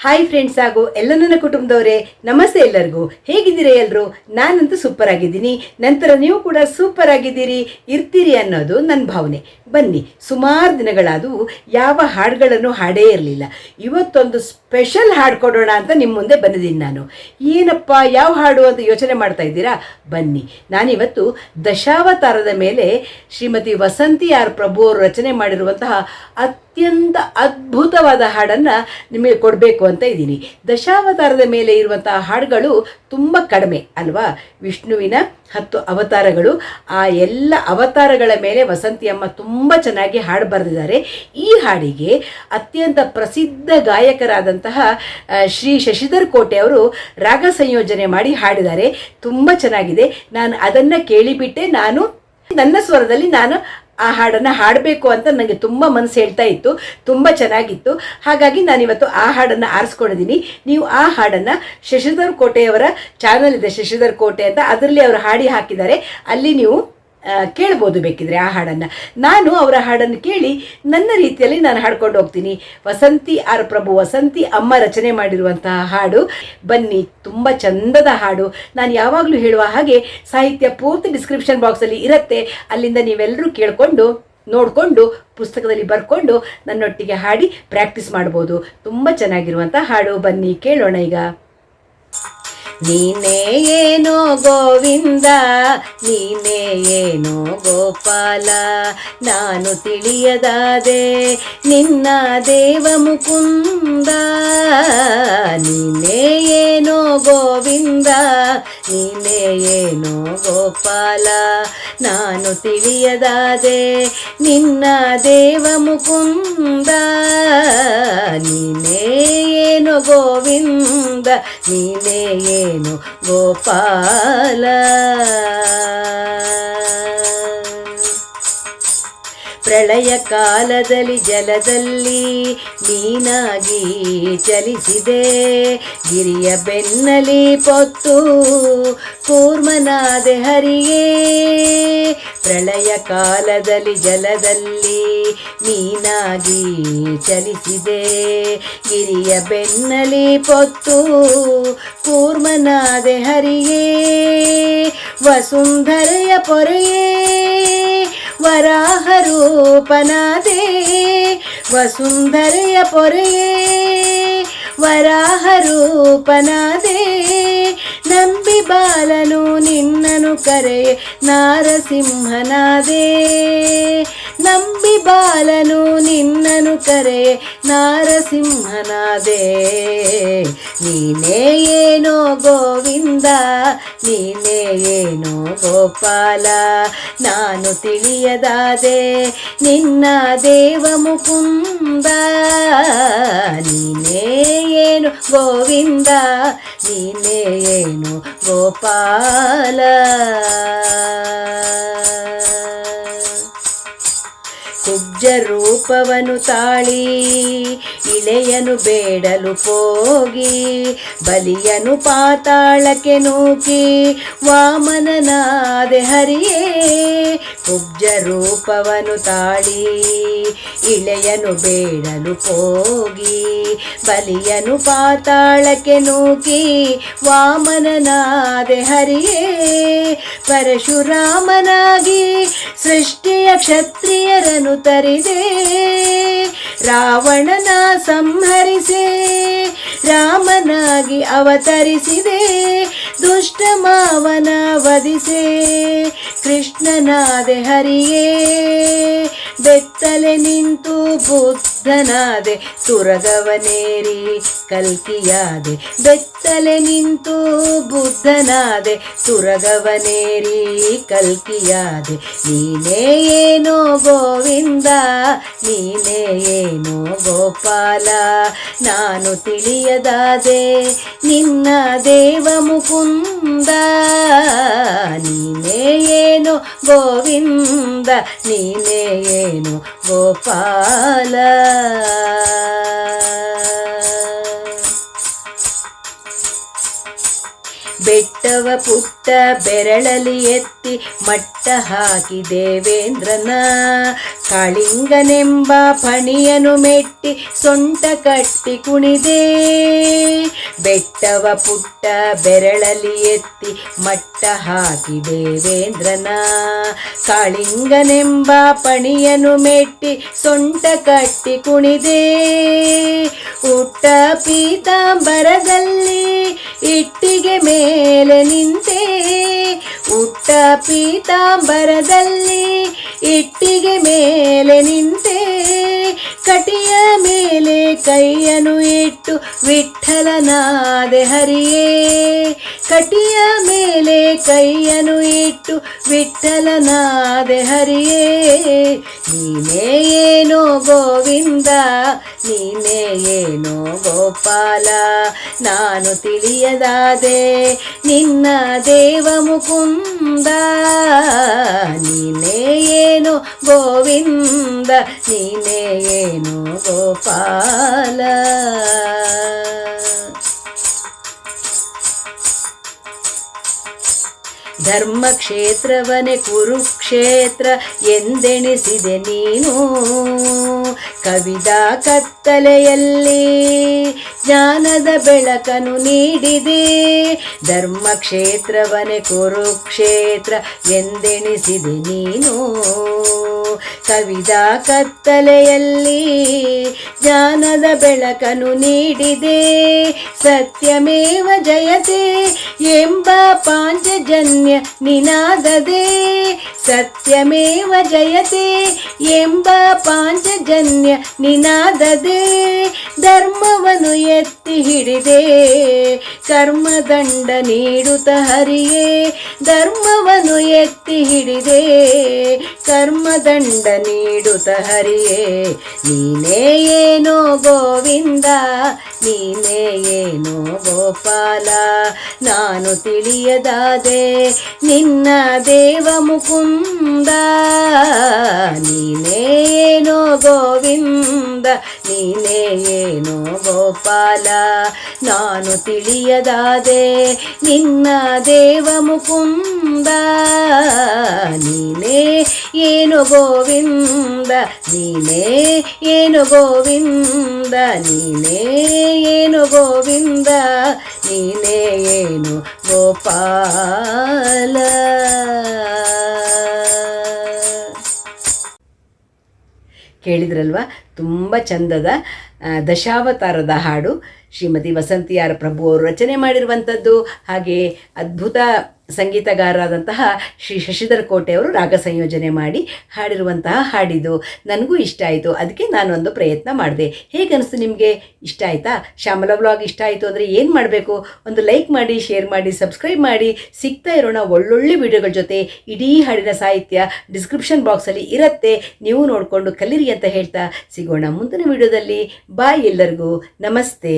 Hi friends ಹಾಗೂ ಎಲ್ಲ ನನ್ನ ಕುಟುಂಬದವರೇ, ನಮಸ್ತೆ ಎಲ್ಲರಿಗೂ. ಹೇಗಿದ್ದೀರಾ ಎಲ್ಲರೂ? ನಾನಂತೂ ಸೂಪರ್ ಆಗಿದ್ದೀನಿ. ನಂತರ ನೀವು ಕೂಡ ಸೂಪರ್ ಆಗಿದ್ದೀರಿ, ಇರ್ತೀರಿ ಅನ್ನೋದು ನನ್ನ ಭಾವನೆ. ಬನ್ನಿ, ಸುಮಾರು ದಿನಗಳಾದವು ಯಾವ ಹಾಡುಗಳನ್ನು ಹಾಡೇ ಇರಲಿಲ್ಲ. ಇವತ್ತೊಂದು ಸ್ಪೆಷಲ್ ಹಾಡು ಕೊಡೋಣ ಅಂತ ನಿಮ್ಮ ಮುಂದೆ ಬಂದಿದ್ದೀನಿ ನಾನು. ಏನಪ್ಪ ಯಾವ ಹಾಡು ಅಂತ ಯೋಚನೆ ಮಾಡ್ತಾ ಇದ್ದೀರಾ? ಬನ್ನಿ, ನಾನಿವತ್ತು ದಶಾವತಾರದ ಮೇಲೆ ಶ್ರೀಮತಿ ವಸಂತಿ ಆರ್ ಪ್ರಭು ಅವರು ರಚನೆ ಮಾಡಿರುವಂತಹ ಅತ್ಯಂತ ಅದ್ಭುತವಾದ ಹಾಡನ್ನು ನಿಮಗೆ ಕೊಡಬೇಕು ಅಂತ ಇದ್ದೀನಿ. ದಶಾವತಾರದ ಮೇಲೆ ಇರುವಂತಹ ಹಾಡುಗಳು ತುಂಬ ಕಡಿಮೆ ಅಲ್ವಾ? ವಿಷ್ಣುವಿನ 10 ಅವತಾರಗಳು, ಆ ಎಲ್ಲ ಅವತಾರಗಳ ಮೇಲೆ ವಸಂತಿಯಮ್ಮ ತುಂಬ ಚೆನ್ನಾಗಿ ಹಾಡು ಬರೆದಿದ್ದಾರೆ. ಈ ಹಾಡಿಗೆ ಅತ್ಯಂತ ಪ್ರಸಿದ್ಧ ಗಾಯಕರಾದಂತಹ ಶ್ರೀ ಶಶಿಧರ್ ಕೋಟೆ ಅವರು ರಾಗ ಸಂಯೋಜನೆ ಮಾಡಿ ಹಾಡಿದ್ದಾರೆ. ತುಂಬ ಚೆನ್ನಾಗಿದೆ. ನಾನು ಅದನ್ನು ಕೇಳಿಬಿಟ್ಟೆ ನನ್ನ ಸ್ವರದಲ್ಲಿ ನಾನು ಆ ಹಾಡನ್ನು ಹಾಡಬೇಕು ಅಂತ ನನಗೆ ತುಂಬ ಮನಸ್ಸು ಹೇಳ್ತಾ ಇತ್ತು. ತುಂಬ ಚೆನ್ನಾಗಿತ್ತು. ಹಾಗಾಗಿ ನಾನಿವತ್ತು ಆ ಹಾಡನ್ನು ಆರಿಸ್ಕೊಂಡಿದ್ದೀನಿ. ನೀವು ಆ ಹಾಡನ್ನು ಶಶಿಧರ್ ಕೋಟೆಯವರ ಚಾನಲ್ ಇದೆ, ಶಶಿಧರ್ ಕೋಟೆ ಅಂತ, ಅದರಲ್ಲಿ ಅವರು ಹಾಡಿ ಹಾಕಿದ್ದಾರೆ. ಅಲ್ಲಿ ನೀವು ಕೇಳ್ಬೋದು ಬೇಕಿದ್ರೆ ಆ ಹಾಡನ್ನು. ನಾನು ಅವರ ಹಾಡನ್ನು ಕೇಳಿ ನನ್ನ ರೀತಿಯಲ್ಲಿ ನಾನು ಹಾಡ್ಕೊಂಡು ಹೋಗ್ತೀನಿ. ವಸಂತಿ ಆರ್ ಪ್ರಭು, ವಸಂತಿ ಅಮ್ಮ ರಚನೆ ಮಾಡಿರುವಂತಹ ಹಾಡು. ಬನ್ನಿ, ತುಂಬ ಚಂದದ ಹಾಡು. ನಾನು ಯಾವಾಗಲೂ ಹೇಳುವ ಹಾಗೆ ಸಾಹಿತ್ಯ ಪೂರ್ತಿ ಡಿಸ್ಕ್ರಿಪ್ಷನ್ ಬಾಕ್ಸಲ್ಲಿ ಇರುತ್ತೆ. ಅಲ್ಲಿಂದ ನೀವೆಲ್ಲರೂ ಕೇಳಿಕೊಂಡು ನೋಡಿಕೊಂಡು ಪುಸ್ತಕದಲ್ಲಿ ಬರ್ಕೊಂಡು ನನ್ನೊಟ್ಟಿಗೆ ಹಾಡಿ ಪ್ರಾಕ್ಟೀಸ್ ಮಾಡ್ಬೋದು. ತುಂಬ ಚೆನ್ನಾಗಿರುವಂಥ ಹಾಡು. ಬನ್ನಿ ಕೇಳೋಣ ಈಗ. ನೀನೇ ಏನೋ ಗೋವಿಂದ, ನೀನೇ ಏನೋ ಗೋಪಾಲ, ನಾನು ತಿಳಿಯದಾದೆ ನಿನ್ನ ದೇವ ಮುಕುಂದ. ನೀನೇ ಏನೋ ಗೋವಿಂದ, ನೀನೇ ಏನೋ ಗೋಪಾಲ, ನಾನು ತಿಳಿಯದಾದೆ ನಿನ್ನ ದೇವ ಮುಕುಂದ. ನೀನೇ ಏನೋ ಗೋವಿಂದ, ನೀನೇ ಏನೋ ಗೋಪಾಲ. ಪ್ರಳಯ ಕಾಲದಲ್ಲಿ ಜಲದಲ್ಲಿ ನೀನಾಗಿ ಚಲಿಸಿದೆ, ಗಿರಿಯ ಬೆನ್ನಲಿ ಪೊತ್ತು ಕೂರ್ಮನಾದೆ ಹರಿಯೇ. ಪ್ರಳಯ ಕಾಲದಲ್ಲಿ ಜಲದಲ್ಲಿ ನೀನಾಗಿ ಚಲಿಸಿದೆ, ಗಿರಿಯ ಬೆನ್ನಲಿ ಪೊತ್ತು ಕೂರ್ಮನಾದೆ ಹರಿಯೇ. ವಸುಂಧರೆಯ ಪೊರೆಯೇ ವರಾಹ ರೂಪನಾದೆ, ವಸುಂಧರೆಯ ಪೊರೆಯೇ ವರಾಹ ರೂಪನಾದೆ. ನಂಬಿ ಬಾಲನು ನಿನ್ನನು ಕರೆಯೇ ನಾರಸಿಂಹನಾದೆ, ನಂಬಿ ಬಾಲನು ನಿನ್ನನು ಕರೆಯೇ ನಾರಸಿಂಹನಾದೆ. ನೀನೇ ಏನೋ ಗೋವಿಂದ, ನೀನೇ ಏನೋ ಗೋಪಾಲ, ನಾನು ತಿಳಿಯದಾದೆ ನಿನ್ನ ದೇವ ಮುಕುಂದ. ನೀನೇ ಏನೋ ಗೋವಿಂದ, ನೀನೇ ಏನೋ ಗೋಪಾಲ. ಕುಬ್ಜ ರೂಪವನು ತಾಳಿ ಇಳೆಯನು ಬೇಡಲು ಹೋಗಿ, ಬಲಿಯನು ಪಾತಾಳಕ್ಕೆ ನೂಕಿ ವಾಮನನಾದೆ ಹರಿಯೇ. ಕುಬ್ಜ ರೂಪವನು ತಾಳಿ ಇಳೆಯನು ಬೇಡಲು ಹೋಗಿ, ಬಲಿಯನು ಪಾತಾಳಕ್ಕೆ ನೂಕಿ ವಾಮನನಾದೆ ಹರಿಯೇ. ಪರಶುರಾಮನಾಗಿ ಸೃಷ್ಟಿಯ ಕ್ಷತ್ರಿಯರನು ತರಿದೆ, ರಾವಣನ ಸಂಹರಿಸೆ ರಾಮನಾಗಿ ಅವತರಿಸಿದೆ. ದುಷ್ಟ ಮಾವನ ವಧಿಸೆ ಕೃಷ್ಣನಾದೆ ಹರಿಯೇ. ಬೆತ್ತಲೆ ನಿಂತು ಬುದ್ಧನಾದೆ ತುರಗವನೇರಿ ಕಲ್ಕಿಯಾದೆ, ಬೆತ್ತಲೆ ನಿಂತು ಬುದ್ಧನಾದೆ ತುರಗವನೇರಿ ಕಲ್ಕಿಯಾದೆ. ನೀನೇ ಏನೋ ಗೋವಿಂದ, ನೀನೇ ಏನೋ ಗೋಪಾಲ, ನಾನು ತಿಳಿಯದಾದೆ ನಿನ್ನ ದೇವ ಮುಕುಂದ. ನೀನೇ ಏನೋ ಗೋವಿಂದ, ನೀನೇ ಏನೋ ಗೋಪಾಲ. ಬೆಟ್ಟವ ಪುಟ್ಟ ಬೆರಳಲಿ ಎತ್ತಿ ಮಟ್ಟ ಹಾಕಿ ದೇವೇಂದ್ರನ ಕಾಳಿಂಗನೆಂಬ ಫಣಿಯನು ಮೆಟ್ಟಿ ಸೊಂಟ ಕಟ್ಟಿ ಕುಣಿದೆ. ಬೆಟ್ಟವ ಪುಟ್ಟ ಬೆರಳಲಿ ಎತ್ತಿ ಮಟ್ಟ ಹಾಕಿ ದೇವೇಂದ್ರನ ಕಾಳಿಂಗನೆಂಬ ಫಣಿಯನು ಮೆಟ್ಟಿ ಸೊಂಟ ಕಟ್ಟಿ ಕುಣಿದೆ. ಉಟ್ಟ ಪೀತಾಂಬರದಲ್ಲಿ ಇಟ್ಟಿಗೆ ಮೇಲೆ ನಿಂತೆ. ಉಟ್ಟ ಪೀತಾಂಬರದಲ್ಲಿ ಇಟ್ಟಿಗೆ ಮೇಲೆ ನಿಂತೆ. ಕಟಿಯ ಮೇಲೆ ಕೈಯನ್ನು ಇಟ್ಟು ವಿಠ್ಠಲನಾದೆ ಹರಿಯೇ. ಕಟಿಯ ಮೇಲೆ ಕೈಯನ್ನು ಇಟ್ಟು ವಿಠ್ಠಲನಾದೆ ಹರಿಯೇ. ನೀನೇ ಏನೋ ಗೋವಿಂದ, ನೀನೇ ಏನೋ ಗೋಪಾಲ, ನಾನು ತಿಳಿಯದಾದೆ ನಿನ್ನ ದೇವ ಮುಕುಂದ. ನೀನೇ ಏನೋ ಗೋವಿಂದ, ನೀನೇ ಏನೋ ಗೋಪಾಲ. ಧರ್ಮಕ್ಷೇತ್ರವನೇ ಕುರುಕ್ಷೇತ್ರ ಎಂದೆಣಿಸಿದೆ ನೀನು. ಕವಿದ ಕತ್ತಲೆಯಲ್ಲಿ ಜ್ಞಾನದ ಬೆಳಕನ್ನು ನೀಡಿದೆ. ಧರ್ಮಕ್ಷೇತ್ರವನೇ ಕುರುಕ್ಷೇತ್ರ ಎಂದೆಣಿಸಿದೆ ನೀನು. ಕವಿದ ಕತ್ತಲೆಯಲ್ಲಿ ಜ್ಞಾನದ ಬೆಳಕನ್ನು ನೀಡಿದೆ. ಸತ್ಯಮೇವ ಜಯತೆ ಎಂಬ ಪಾಂಚಜನ್ಯ ನಿನಾದದೆ. ಸತ್ಯಮೇವ ಜಯತೆ ಎಂಬ ಪಾಂಚಜನ್ಯ ನಿನಾದದೆ. ಧರ್ಮವನ್ನು ಎತ್ತಿ ಹಿಡಿದೆ ಕರ್ಮದಂಡ ನೀಡುತ್ತ ಹರಿಯೇ. ಧರ್ಮವನ್ನು ಎತ್ತಿ ಹಿಡಿದೆ ಕರ್ಮದಂಡ ನೀಡುತ್ತ ಹರಿಯೇ. ನೀನೇ ಏನೋ ಗೋವಿಂದ, ನೀನೇ ಏನೋ ಗೋಪಾಲ, ನಾನು ತಿಳಿಯದಾದೆ ನಿನ್ನ ದೇವ ಮುಕುಂದ. ನೀನೇ ಏನೋ ಗೋವಿಂದ, ನೀನೇ ಏನೋ ಗೋಪಾಲ, ನಾನು ತಿಳಿಯದಾದೆ ನಿನ್ನ ದೇವ ಮುಕುಂದ. ನೀನೇ ಏನು ಗೋವಿಂದ, ನೀನೇ ಏನು ಗೋವಿಂದ, ನೀನೇ ಏನು ಗೋವಿಂದ, ನೀನೇ ಏನು ಗೋಪಾಲ. ಕೇಳಿದ್ರಲ್ವಾ? ತುಂಬ ಚಂದದ ದಶಾವತಾರದ ಹಾಡು. ಶ್ರೀಮತಿ ವಸಂತಿ ಆರ್ ಪ್ರಭು ಅವರು ರಚನೆ ಮಾಡಿರುವಂಥದ್ದು. ಹಾಗೆ ಅದ್ಭುತ ಸಂಗೀತಗಾರರಾದಂತಹ ಶ್ರೀ ಶಶಿಧರ್ ಕೋಟೆ ಅವರು ರಾಗ ಸಂಯೋಜನೆ ಮಾಡಿ ಹಾಡಿರುವಂತಹ ಹಾಡಿದು. ನನಗೂ ಇಷ್ಟ ಆಯಿತು, ಅದಕ್ಕೆ ನಾನೊಂದು ಪ್ರಯತ್ನ ಮಾಡಿದೆ. ಹೇಗನ್ನಿಸ್ತು ನಿಮಗೆ? ಇಷ್ಟ ಆಯಿತಾ? ಶ್ಯಾಮಲ ವ್ಲಾಗ್ ಇಷ್ಟ ಆಯಿತು ಅಂದರೆ ಏನು ಮಾಡಬೇಕು? ಒಂದು ಲೈಕ್ ಮಾಡಿ, ಶೇರ್ ಮಾಡಿ, ಸಬ್ಸ್ಕ್ರೈಬ್ ಮಾಡಿ. ಸಿಗ್ತಾ ಇರೋಣ ಒಳ್ಳೊಳ್ಳೆ ವಿಡಿಯೋಗಳ ಜೊತೆ. ಇಡೀ ಹಾಡಿನ ಸಾಹಿತ್ಯ ಡಿಸ್ಕ್ರಿಪ್ಷನ್ ಬಾಕ್ಸಲ್ಲಿ ಇರುತ್ತೆ, ನೀವು ನೋಡಿಕೊಂಡು ಕಲೀರಿ ಅಂತ ಹೇಳ್ತಾ ಸಿಗೋಣ ಮುಂದಿನ ವಿಡಿಯೋದಲ್ಲಿ. ಬಾಯ್, ಎಲ್ಲರಿಗೂ ನಮಸ್ತೆ.